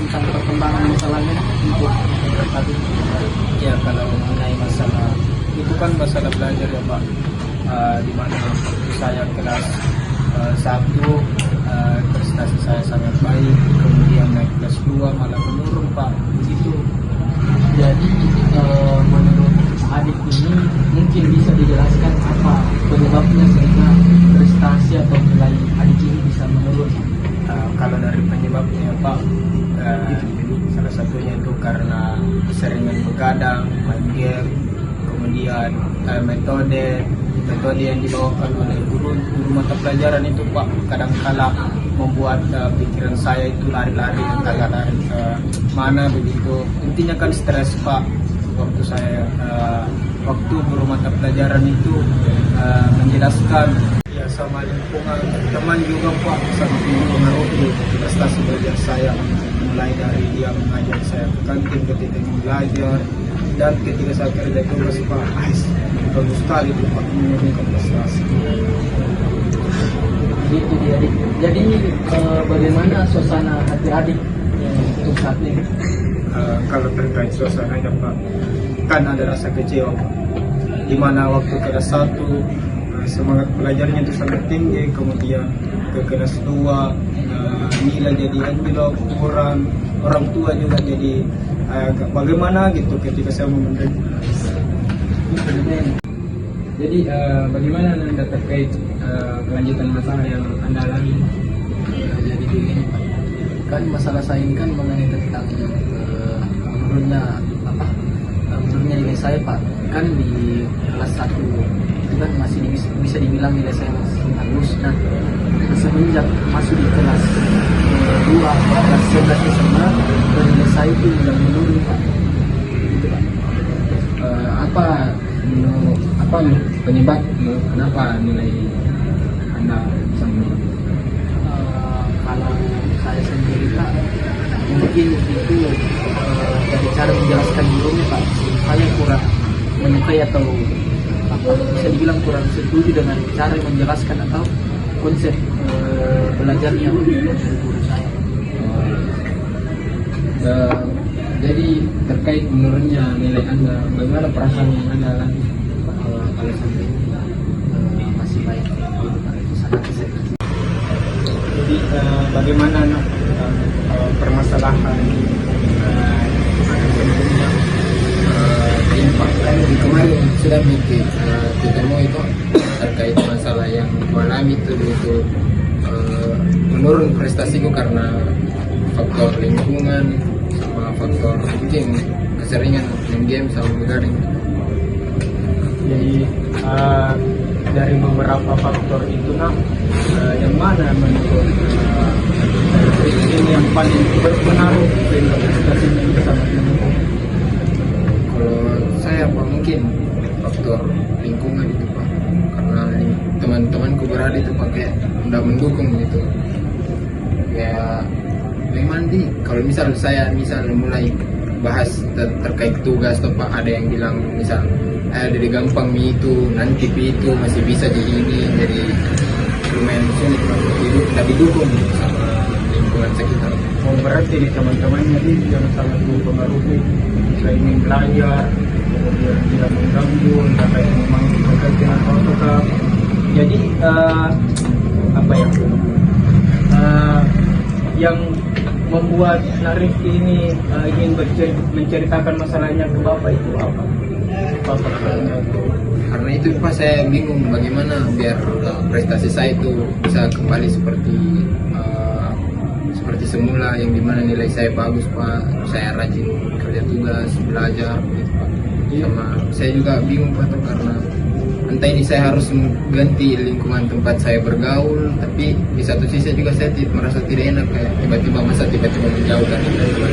tentang perkembangan masalahnya untuk tadi. Ya, kalau mengenai masalah itu kan masalah belajar ya Pak. Di mana waktu saya kelas 1 prestasi saya sangat baik, kemudian naik kelas 2 malah menurun Pak. Begitu. Jadi menurut adik ini mungkin bisa dijelaskan apa penyebabnya sehingga prestasi atau nilai adik ini bisa menurun? Kalau dari penyebabnya ya Pak, salah satunya itu karena keseringan begadang, main game, kemudian metode yang dibawakan oleh guru mata pelajaran itu Pak kadang-kala membuat pikiran saya itu lari-lari, agak lari ke mana begitu. Intinya kan stres Pak. Waktu guru mata pelajaran itu menjelaskan ya sama lingkungan teman juga Pak sangat mempengaruhi prestasi belajar saya, mulai dari dia mengajar saya ke kantin ketika belajar dan ketika saya kerja tugas Pak, bagus sekali itu Pak menurunkan prestasi. Gitu dia adik. Jadi bagaimana suasana hati adik untuk saat ini? Kalau terkait suasananya Pak, kan ada rasa kecewa Pak, dimana waktu kelas 1 semangat belajarnya itu sangat tinggi, kemudian ke kelas 2 nilai jadi anjlok, kurang, orang tua juga jadi bagaimana gitu ketika saya memandang. Jadi bagaimana Anda terkait kelanjutan masalah yang Anda alami? Jadi begini Pak, kan masalah saya ini kan mengenai tentang menurunnya nilai saya Pak. Kan di kelas 1 itu kan masih bisa dibilang nilai saya masih bagus. Nah, semenjak masuk di kelas 2 kelas 11 SMA, nilai saya itu mulai menurun Pak. Gitu Pak. Apa penyebab kenapa nilai Anda bisa menurun? Kalau saya sendiri Pak, mungkin itu dari cara menjelaskan gurunya Pak, saya kurang menyukai atau bisa dibilang kurang setuju dengan cara menjelaskan atau konsep belajarnya dari guru saya. Jadi terkait menurunnya nilai Anda, bagaimana perasaan yang Anda alami kalau sampai Masih baik Pak, itu sangat sedih. Jadi bagaimana permasalahan kemarin sudah bikin ketemu itu terkait masalah yang mengalami itu menurun prestasiku karena faktor lingkungan sama faktor mungkin keseringan main game sama begadang. Jadi dari beberapa faktor itu yang mana menurut ini yang paling berpengaruh sehingga prestasi ini sangat menurun? Kalau saya Pak mungkin faktor lingkungan itu Pak, karena teman-temanku berada itu pakai udah mendukung gitu. Ya memang kalau saya mulai bahas terkait tugas atau Pak, ada yang bilang misal dari gampang itu nanti itu masih bisa jadi ini, jadi lumayan sulit Pak, tidak didukung sama lingkungan sekitar. Oh, berarti di teman-temannya ini yang sangat mempengaruhi, saya ingin belajar, kemudian tidak mengganggu, sampai memang pekerjaan tetap. Jadi yang membuat Narif ini ingin menceritakan masalahnya ke Bapak itu apa? Karena itu Pak, saya bingung bagaimana biar prestasi saya itu bisa kembali seperti semula, yang dimana nilai saya bagus Pak, saya rajin kerja tugas, belajar gitu Pak. Sama saya juga bingung Pak, karena entah ini saya harus ganti lingkungan tempat saya bergaul, tapi di satu sisi juga saya merasa tidak enak, kayak tiba-tiba menjauh dari itu.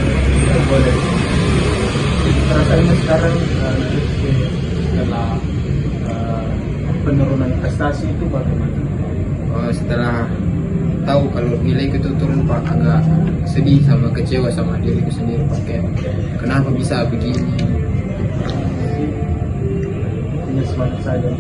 Rasanya sekarang setelah penurunan prestasi itu bagaimana? Setelah tahu kalau nilai itu turun Pak, agak sedih sama kecewa sama diriku sendiri Pak, kayak kenapa bisa begini. Ini semangat saja.